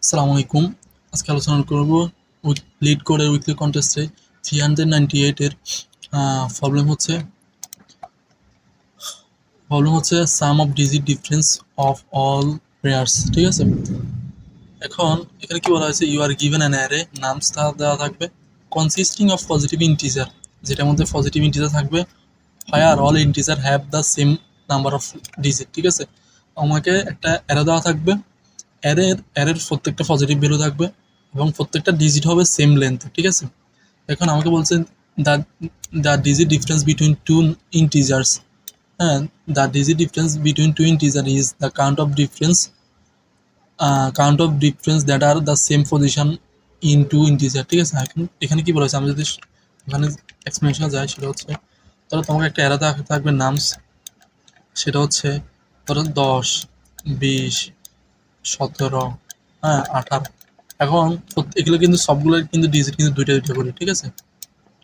আসসালামু আলাইকুম। আজকে আলোচনা করব লিড কোডের উইকলি কন্টেস্টে 398 এর প্রবলেম হচ্ছে sum of digit difference of all pairs. ঠিক আছে, এখন এখানে কি বলা হয়েছে, you are given an array, nums দেওয়া থাকবে কনসিস্টিং অফ পজিটিভ ইন্টিজার, যেটার মধ্যে পজিটিভ ইন্টিজার থাকবে, where all integer have the same number of digit. ঠিক আছে, আমাকে একটা অ্যারে দেওয়া থাকবে, অ্যারের প্রত্যেকটা পজিটিভ ভ্যালু থাকবে এবং প্রত্যেকটা ডিজিট হবে সেম লেন্থ। ঠিক আছে, এখন আমাকে বলছেন the the digit difference between two integers, হ্যাঁ, the digit difference between two integer is the count of difference that are the same position in two integer. ঠিক আছে, এখন এখানে কি বলেছে, আমি যদি এখানে এক্সপ্লেনেশনে যাই, সেটা হচ্ছে ধরো তোমাকে একটা অ্যারে থাকবে নামস, সেটা হচ্ছে ধরো 10, 20, 17, হ্যাঁ, 18। এখন এগুলো কিন্তু সবগুলো কিন্তু ডিজিট কিন্তু দুইটা দুইটা করে। ঠিক আছে,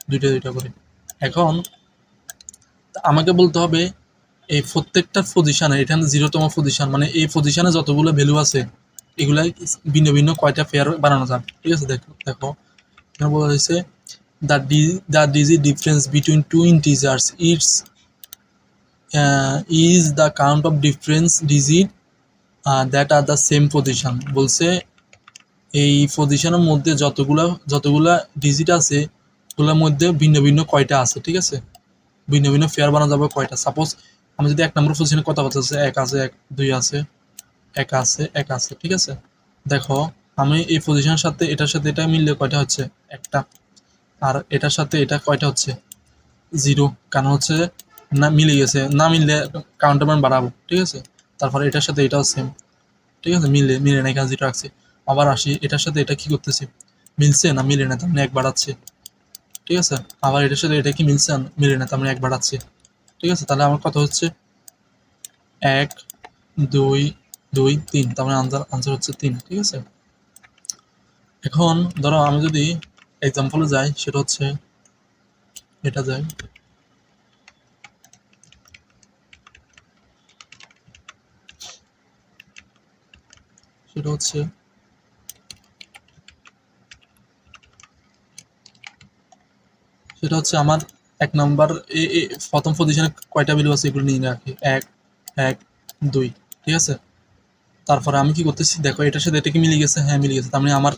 দুইটা দুইটা করে। এখন আমাকে বলতে হবে এই প্রত্যেকটা পজিশনে, এখানে 0তম পজিশন মানে এই পজিশনে যতগুলো ভ্যালু আছে এগুলাই ভিন্ন ভিন্ন কয়টা পেয়ার বানানো যাবে। ঠিক আছে, দেখো দেখো এখানে বলা হয়েছে the digit difference between two integers is the count of difference digit that are the same position. বলছে এই পজিশনের মধ্যে যতগুলা ডিজিট আছে ওগুলোর মধ্যে ভিন্ন ভিন্ন কয়টা আছে। ঠিক আছে, ভিন্ন ভিন্ন পেয়ার বানানো যাবে কয়টা। সাপোজ আমি যদি 1 নম্বর পজিশনে কথা বলতেছে, 1 আছে, 1 2 আছে, 1 আছে, 1 আছে। ঠিক আছে, দেখো আমি এই পজিশনের সাথে এটার সাথে এটা মিললে কয়টা হচ্ছে, একটা। আর এটার সাথে এটা কয়টা হচ্ছে, 0, কারণ হচ্ছে না মিলে গেছে, না মিললে কাউন্টার মান বাড়াবো। ঠিক আছে, তারপরে এটার সাথে এটাও সেম। ঠিক আছে, মিলে না, এখানে 0 রাখছি। আবার আসি, এটার সাথে এটা কি করতেছি, মিলছে না মিলে না, তার মানে 1 বাড়াচ্ছে। ঠিক আছে, আবার এটার সাথে এটা কি মিলছে না মিলে না, তার মানে 1 বাড়াচ্ছে। ঠিক আছে, তাহলে আমার কত হচ্ছে, 1 2 2 3, তার মানে আনসার হচ্ছে 3। ঠিক আছে, এখন ধরো আমি যদি এক্সাম্পলে যাই, সেটা হচ্ছে এটা যাই, সেটা হচ্ছে আমার 1 নাম্বার প্রথম পজিশনে কয়টা ভ্যালু আছে এগুলো নিয়ে রাখি, 1 1 2। ঠিক আছে, তারপরে আমি কি করতেছি, দেখো এটার সাথে এটা কি মিলে গেছে, হ্যাঁ মিলে গেছে, তার মানে আমার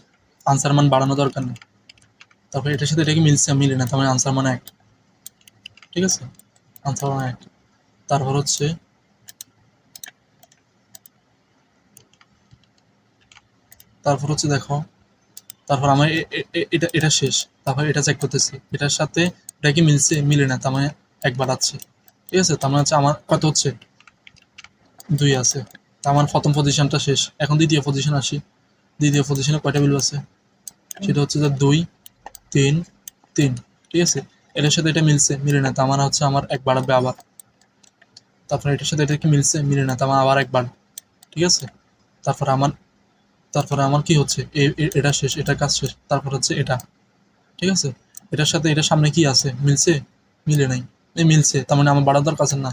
আনসার মান বাড়ানো দরকার নেই। তারপরে এটার সাথে এটা কি মিলছে, মিলে না, তার মানে আনসার মান 1। ঠিক আছে, আনসার মান 1। তারপর হচ্ছে দেখো, তারপর আমার এটা শেষ। তারপর এটা চেক করতেছি, এটার সাথে এটা কি মিলছে, মিলে না, তার মানে 1 বাড়াচ্ছে। ঠিক আছে, তার মানে হচ্ছে আমার কত হচ্ছে, 2 আছে। তার মানে প্রথম পজিশনটা শেষ। এখন দ্বিতীয় পজিশন আসি, দ্বিতীয় পজিশনে কয়টা ভ্যালু আছে, সেটা হচ্ছে যে 2 3 3। ঠিক আছে, এটার সাথে এটা মিলছে, মিলে না, তার মানে হচ্ছে আমার 1 বাড়াবে আবার। তারপর এটার সাথে এটা কি মিলছে, মিলে না, তার মানে আবার 1 বাড়বে। ঠিক আছে, তারপরে আমার কি হচ্ছে, এটা শেষ, এটার কাজ শেষ। তারপর হচ্ছে এটা। ঠিক আছে, এটার সাথে এটার সামনে কি আছে, মিলছে, মিলে নাই, এই মিলছে, তার মানে আমার বাড়ার দরকার আছে না,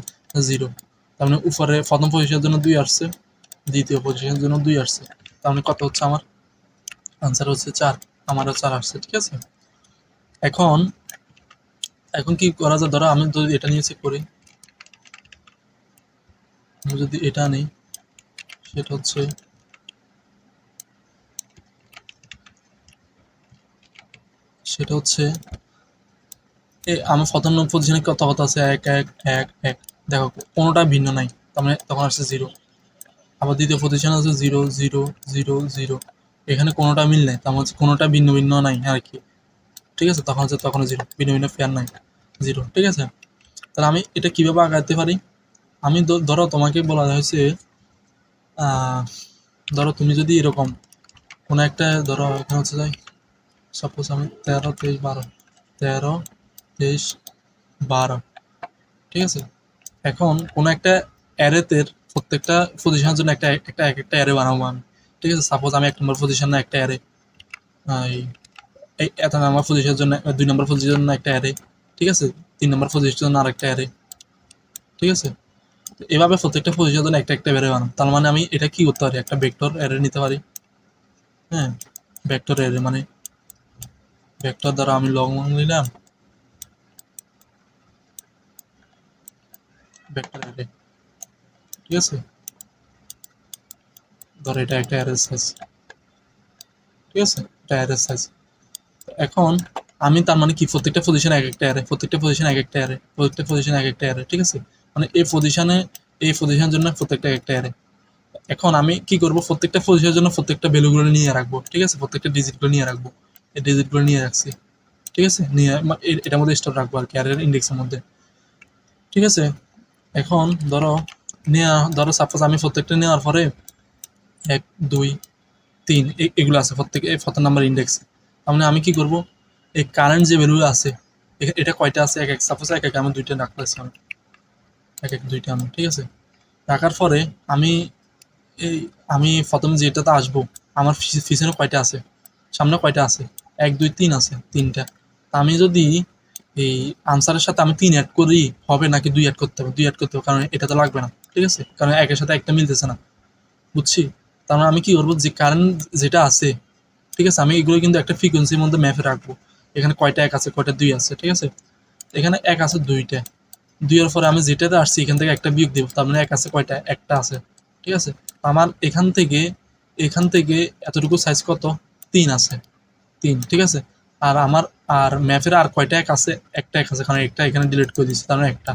0। তার মানে উপরে প্রথম পজিশনের জন্য 2 আসছে, দ্বিতীয় পজিশনের জন্য 2 আসছে, তার মানে কত হচ্ছে, আমার আনসার হচ্ছে 4। আমারও 4 আসছে। ঠিক আছে, এখন এখন কি করা যায়, ধরো আমি যদি এটা নিয়ে চেক করি, আমি যদি এটা নিই, সেটা হচ্ছে সেটা হচ্ছে আমার প্রথম পজিশনে কত কত আছে, 1 1 1 1। দেখো কোনোটা ভিন্ন নাই, তার মানে তখন আসছে 0। আবার দ্বিতীয় পজিশনে আছে 0 0 0 0, এখানে কোনোটা মিল নেই, তার মানে কোনোটা ভিন্ন ভিন্ন নাই আর কি। ঠিক আছে, তখন 0, ভিন্ন ভিন্ন পেয়ার নাই, 0। ঠিক আছে, তাহলে আমি এটা কিভাবে আগাতে পারি, আমি ধরো তোমাকে বলা হয়েছে, ধরো তুমি যদি এরকম কোনো একটা, ধরো এখানে হচ্ছে যাই, সাপোজ আমি 13 23 12, 13 23 12। ঠিক আছে, এখন কোনো একটা অ্যারেতে প্রত্যেকটা পজিশনের জন্য একটা একটা এক একটা অ্যারে বানাবো আমি। ঠিক আছে, সাপোজ আমি 1 নম্বর পজিশনে একটা অ্যারে, এই এত নম্বর পজিশনের জন্য 2 নম্বর পজিশনের জন্য একটা অ্যারে। ঠিক আছে, 3 নম্বর পজিশনের জন্য আরেকটা অ্যারে। ঠিক আছে, তো এভাবে প্রত্যেকটা পজিশনের জন্য একটা একটা অ্যারে বানাবো। তার মানে আমি এটা কি করতে পারি, একটা ভেক্টর অ্যারে নিতে পারি। হ্যাঁ, ভেক্টর অ্যারে মানে ভেক্টর দ্বারা আমি লং নিলাম, ভেক্টর অ্যারে, ঠিক আছে। ধরো এটা একটা অ্যারে সাইজ, ঠিক আছে, এটা অ্যারে সাইজ। এখন আমি তার মানে কি প্রত্যেকটা পজিশনে এক একটা অ্যারে, প্রত্যেকটা পজিশনে এক একটা অ্যারে, প্রত্যেকটা পজিশনে এক একটা অ্যারে, ঠিক আছে। মানে এই পজিশনে, এই পজিশনের জন্য প্রত্যেকটা এক একটা অ্যারে। এখন আমি কি করব, প্রত্যেকটা পজিশনের জন্য প্রত্যেকটা ভ্যালুগুলো নিয়ে রাখবো, ঠিক আছে, প্রত্যেকটা ডিজিটগুলো নিয়ে রাখবো। এই ডিজিটগুলো নিয়ে রাখছি, ঠিক আছে, নিয়ে এটার মধ্যে স্টোর রাখবো আর কি, অ্যারের ইন্ডেক্সের মধ্যে, ঠিক আছে। এখন ধরো ধরো সাপোজ আমি প্রত্যেকটা নেওয়ার পরে 1 2 3 এগুলো আছে প্রত্যেক প্রথম নাম্বার ইন্ডেক্স। তার মানে আমি কি করব, এই কারেন্ট যে ভ্যালু আছে এটা কয়টা আছে, এক এক সাপোজ এক এক আমি দুইটা রাখতেছি, আমি এক এক দুইটা আমি, ঠিক আছে। রাখার পরে আমি এই আমি প্রথমে যেটাতে আসবো, আমার পিছনে কয়টা আছে, সামনে কয়টা আছে, 1 2 3 আছে, তিনটা। তা আমি যদি এই আনসারের সাথে আমি 3 অ্যাড করি হবে, নাকি 2 অ্যাড করতে হবে, 2 অ্যাড করতে হবে, কারণ এটা তো লাগবে না, ঠিক আছে, কারণ একের সাথে একটা মিলতেছে না, বুঝছি। তার মানে আমি কি করবো, যে কারেন্ট যেটা আছে, ঠিক আছে, আমি এগুলো কিন্তু একটা ফ্রিকোয়েন্সির মধ্যে ম্যাপে রাখবো। এখানে কয়টা 1 আছে, কয়টা 2 আছে, ঠিক আছে। এখানে 1 আছে 2টা, 2 এর পরে আমি যেটাতে আসছি এখান থেকে একটা বিয়োগ দেব, তার মানে 1 আছে কয়টা, একটা আছে, ঠিক আছে। আমার এখান থেকে এতটুকু সাইজ কত, 3 আছে, 3, ঠিক আছে। আর আমার আর ম্যাপের আর কয়টা 1 আছে, একটা 1 আছে, কারণ একটা এখানে ডিলিট করে দিচ্ছি, তার মানে একটা।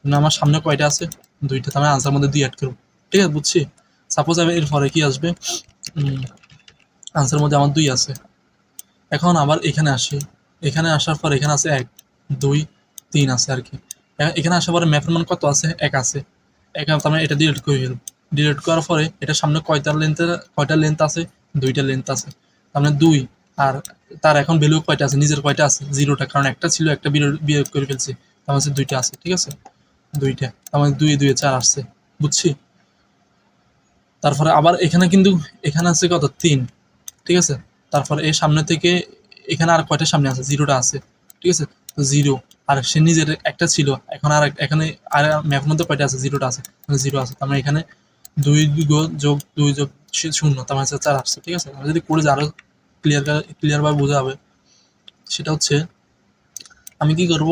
মানে আমার সামনে কয়টা আছে, 2টা, তার মানে আনসার মধ্যে 2 অ্যাড করবো, ঠিক আছে, বুঝছি। সাপোজ আমি এর পরে কি আসবে, আনসারের মধ্যে আমার 2 আছে। এখন আবার এখানে আসি, এখানে আসার পর এখানে আছে 1 2 3 আছে আর কি। এখানে আসার পরে ম্যাপের মান কত আছে, 1 আছে, 1, তার মানে এটা ডিলিট করে ফেলব। ডিলিট করার পরে এটা সামনে কয়টা লেন্থ আছে, 2টা লেন্থ আছে, তার মানে 2। আর তার এখন ভ্যালু কয়টা আছে, নিজের কয়টা আছে, 0টা, কারণ একটা ছিল, একটা বিয়োগ করে ফেলছি, তার মানে 2টা আছে, ঠিক আছে, 2টা, তার মানে 2 2 4 আসছে, বুঝছি। তারপরে আবার এখানে কিন্তু এখানে আছে কত, 3, ঠিক আছে। তারপরে এই সামনে থেকে এখানে আর কয়টা সামনে আছে, 0টা আছে, ঠিক আছে, তো 0। আর সে নিজের একটা ছিল, এখন আর এখানে আর ম্যাপের মধ্যে কয়টা আছে, 0টা আছে, মানে 0 আছে, তার মানে এখানে 2 যোগ 2 যোগ 0, তার মানে 4 আসছে, ঠিক আছে। আমি যদি করে যে আরো ক্লিয়ারভাবে বোঝা হবে, সেটা হচ্ছে আমি কি করব,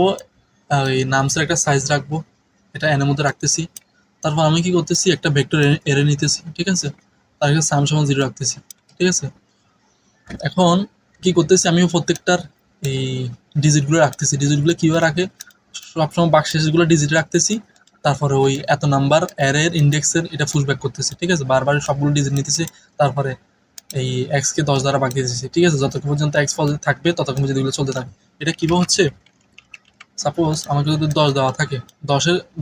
এই নামসের একটা সাইজ রাখবো, এটা এর মধ্যে রাখতেছি। তারপর আমি কি করতেছি, একটা ভেক্টর এরে নিতেছি, ঠিক আছে, তার কাছে সাম সমান 0 রাখতেছি, ঠিক আছে। এখন কি করতেছি, আমি প্রত্যেকটার এই ডিজিটগুলো রাখতেছি, ডিজিটগুলো কীভাবে রাখে, সবসময় বাক্সেসগুলো ডিজিট রাখতেছি, তারপরে ওই এত নাম্বার অ্যারের ইন্ডেক্সের এটা পুশব্যাক করতেছি, ঠিক আছে, বারবার সবগুলো ডিজিট নিতেছি, তারপরে এই এক্সকে 10 দ্বারা ভাগ দিয়ে দিচ্ছি, ঠিক আছে, যতক্ষণ পর্যন্ত এক্স থাকবে ততক্ষণ পর্যন্ত এগুলো চলতে থাকে। এটা কীভাবে হচ্ছে, সাপোজ আমাকে যদি 10 দেওয়া থাকে,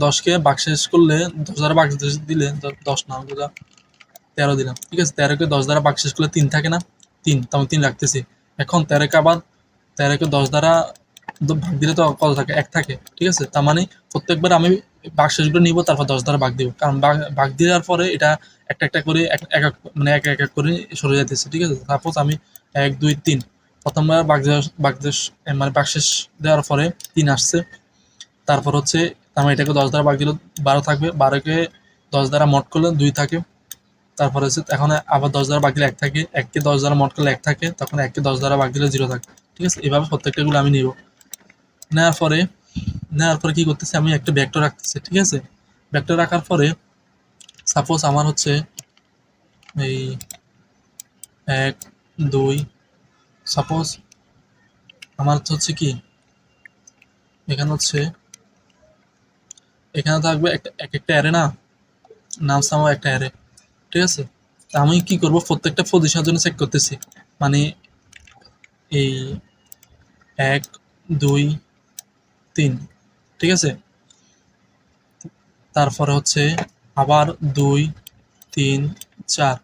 10কে ভাগ শেষ করলে 10 দ্বারা ভাগ দিলে 10 না, 13 দিলাম, ঠিক আছে, 13কে 10 দ্বারা ভাগ শেষ করলে 3 থাকে না, 3, তেমন 3 রাখতেছি। এখন 13কে 10 দ্বারা ভাগ দিলে তো কত থাকে, 1 থাকে, ঠিক আছে। তার মানে প্রত্যেকবার আমি ভাগশেষগুলো নিব, তারপর 10 দ্বারা ভাগ দিব, কারণ ভাগ দেওয়ার পরে এটা একটা একটা করে মানে এক এক করে সরে যাইতেছে, ঠিক আছে। সাপোজ আমি 1 2 3 প্রথমবার মানে ভাগশেষ দেওয়ার পরে 3 আসছে, তারপর হচ্ছে তার এটাকে 10 দ্বারা ভাগ দিলে 12 থাকবে, 12কে 10 দ্বারা মোট করলে 2 থাকে, তারপরে হচ্ছে এখন আবার 10 দ্বারা ভাগ দিলে 1 থাকে, 1কে 10 দ্বারা মোট করলে 1 থাকে, তখন 1কে 10 দ্বারা ভাগ দিলে 0 থাকে, ঠিক আছে। এভাবে প্রত্যেকটাগুলো আমি নিব, নেওয়ার পরে কি করতেছি, আমি একটা ভেক্টর রাখতেছি, ঠিক আছে। ভেক্টর রাখার পরে সাপোজ আমার হচ্ছে এই 1 2, সাপোজ আমার হচ্ছে কি, এখানে থাকবে একটা অ্যারে, না নাম সামো একটা অ্যারে, ঠিক আছে। তা আমি কি করব, প্রত্যেকটা পজিশনের জন্য চেক করতেছি, মানে এই 1 2 3, ঠিক আছে। তারপরে হচ্ছে আবার 2 3 4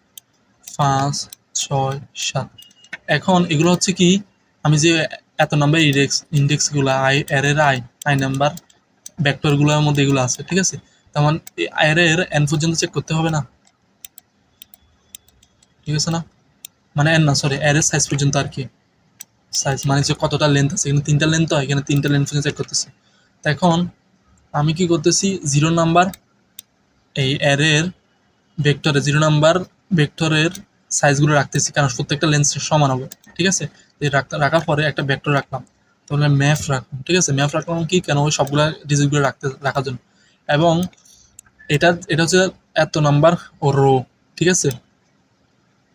5 6 7। এখন এগুলো হচ্ছে কি, আমি যে এত নাম্বার ইন্ডেক্সগুলো অ্যারের আই নাম্বার ভেক্টরগুলোর মধ্যে এগুলো আছে, ঠিক আছে। তেমন এই অ্যারের এন পর্যন্ত চেক করতে হবে না, ঠিক আছে না, মানে এন না, সরি, অ্যারের সাইজ পর্যন্ত আর কি, সাইজ মানে যে কতটা লেন্থ আছে, এখানে 3টা লেন্থ হয়, এখানে 3টা লেন্থ পর্যন্ত চেক করতেছি। তো এখন আমি কি করতেছি, 0 নাম্বার এই অ্যারের ভেক্টরে 0 নাম্বার ভেক্টরের সাইজগুলো রাখতেছি, কারণ প্রত্যেকটা লেন্স সমান হবে, ঠিক আছে। রাখার পরে একটা ভেক্টর রাখলাম, তাহলে ম্যাপ রাখলাম, ঠিক আছে। ম্যাপ রাখলাম কি, কেন ওই সবগুলা ডিজিটগুলো রাখার জন্য। এবং এটা হচ্ছে এত নাম্বার ও রো, ঠিক আছে,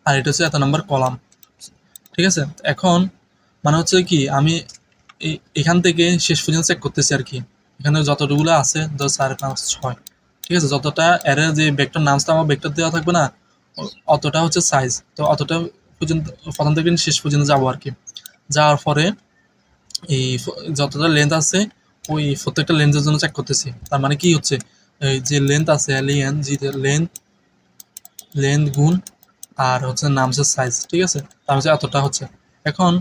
আর এটা হচ্ছে এত নাম্বার কলাম, ঠিক আছে। এখন মানে হচ্ছে কি, আমি এখান থেকে শেষ পর্যন্ত চেক করতেছি আর কি। এখানে যতটুকুলো আছে 10, 4, 5, 6, ঠিক আছে। যতটা এর যে ভেক্টর নামটা আমার ভেক্টর দেওয়া থাকবে না, অতটা হচ্ছে সাইজ। তো অতটা পর্যন্ত প্রথম থেকে শেষ পর্যন্ত যাবো আর কি। যাওয়ার পরে এই যতটা লেন্থ আছে ওই প্রত্যেকটা লেন্থের জন্য চেক করতেছি। তার মানে কি হচ্ছে, এই যে লেন্থ আছে এলিয়ান জি, লেন্থ গুণ আর হচ্ছে নামসের সাইজ, ঠিক আছে। তার হচ্ছে এতটা হচ্ছে। এখন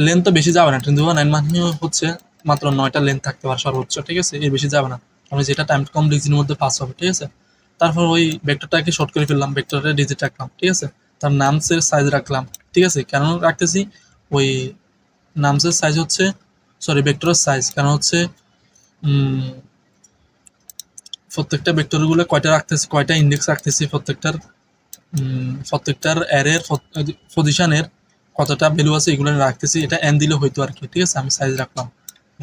লেন্থ তো বেশি যাবে না, 9 মানে হচ্ছে মাত্র 9টা লেন্থ থাকতে পারে সর্বোচ্চ, ঠিক আছে, এর বেশি যাবে না। আমি যেটা টাইম কম ডিজিটের মধ্যে পাস হবে, ঠিক আছে। তারপর ওই ভেক্টরটাকে শর্ট করে ফেললাম, ভেক্টরের ডিজিট রাখলাম, ঠিক আছে। তার নামসের সাইজ রাখলাম, ঠিক আছে। কেন রাখতেছি, ওই নামসের সাইজ হচ্ছে, সরি ভেক্টরের সাইজ, কারণ হচ্ছে প্রত্যেকটা ভেক্টরগুলো কয়টা রাখতেছি, কয়টা ইন্ডেক্স রাখতেছি, প্রত্যেকটার অ্যারের পজিশনের কতটা ভ্যালু আছে এগুলো রাখতেছি। এটা এন দিলে হয়তো আর কি, ঠিক আছে। আমি সাইজ রাখলাম,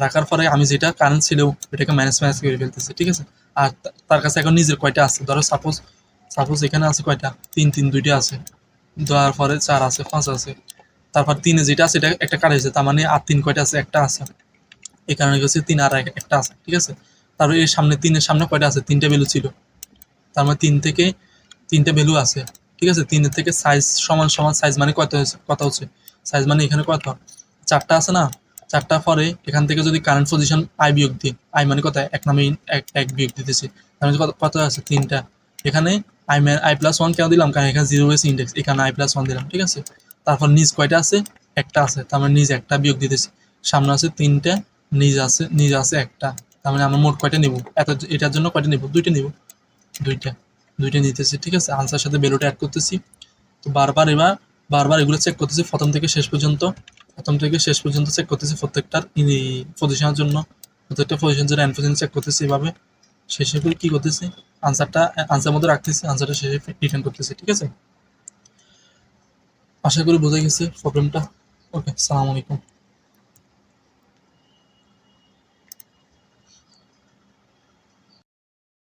রাখার পরে আমি যেটা কারেন্ট ছিল এটাকে ম্যানেজ করে ফেলতেছি, ঠিক আছে। আর তার কাছে এখন নিজের কয়টা আছে, ধরো সাপোজ এখানে আছে কয়টা, 3 2টা আছে, দেওয়ার পরে 4 আছে, 5 আছে, তারপর 3 যেটা আছে এটা একটা কাট হয়েছে, তার মানে আর 3 কয়টা আছে, একটা আছে। এই কারণে হচ্ছে 3 আর একটা আছে, ঠিক আছে। তারপরে এর সামনে 3-এর সামনে কয়টা আছে, 3টে ভ্যালু ছিল, তার মানে 3 থেকে 3টে ভ্যালু আছে, ঠিক আছে। 3-এর থেকে সাইজ সমান সাইজ মানে কত হচ্ছে, সাইজ মানে এখানে কত, 4টা আছে না। 4টা পরে এখান থেকে যদি কারেন্ট পজিশন আই বিয়োগ দিই, আই মানে কত, এক নামে এক বিয়োগ দিতেছি, তার মানে কত আছে, 3টা। এখানে I+1 কেন দিলাম, কারণ এখানে 0 হয়েছে ইন্ডেক্স, এখানে I+1 দিলাম, ঠিক আছে। তারপর নিজ কয়টা আছে, একটা আছে, তার মানে নিজ একটা বিয়োগ দিতেছি। সামনে আছে 3টে, নিজ আছে একটা, তার মানে আমরা মোট কয়টা নিব, এটার জন্য কয়টা নিব, 2টা নিব, দুইটা দুইটা নিতেছি, ঠিক আছে। আনসার সাথে ভ্যালুটা অ্যাড করতেছি। তো বারবার এগুলো চেক করতেছি প্রথম থেকে শেষ পর্যন্ত চেক করতেছি প্রত্যেকটার পজিশনের জন্য, প্রত্যেকটা পজিশন জন্য এন পজিশন চেক করতেছি। এভাবে শেষে করে কি করতেছি, আনসার মধ্যে রাখতেছি, আনসারটা শেষে রিটার্ন করতেছি, ঠিক আছে। আশা করি বোঝা গেছে প্রবলেমটা। ওকে, সালাম আলাইকুম।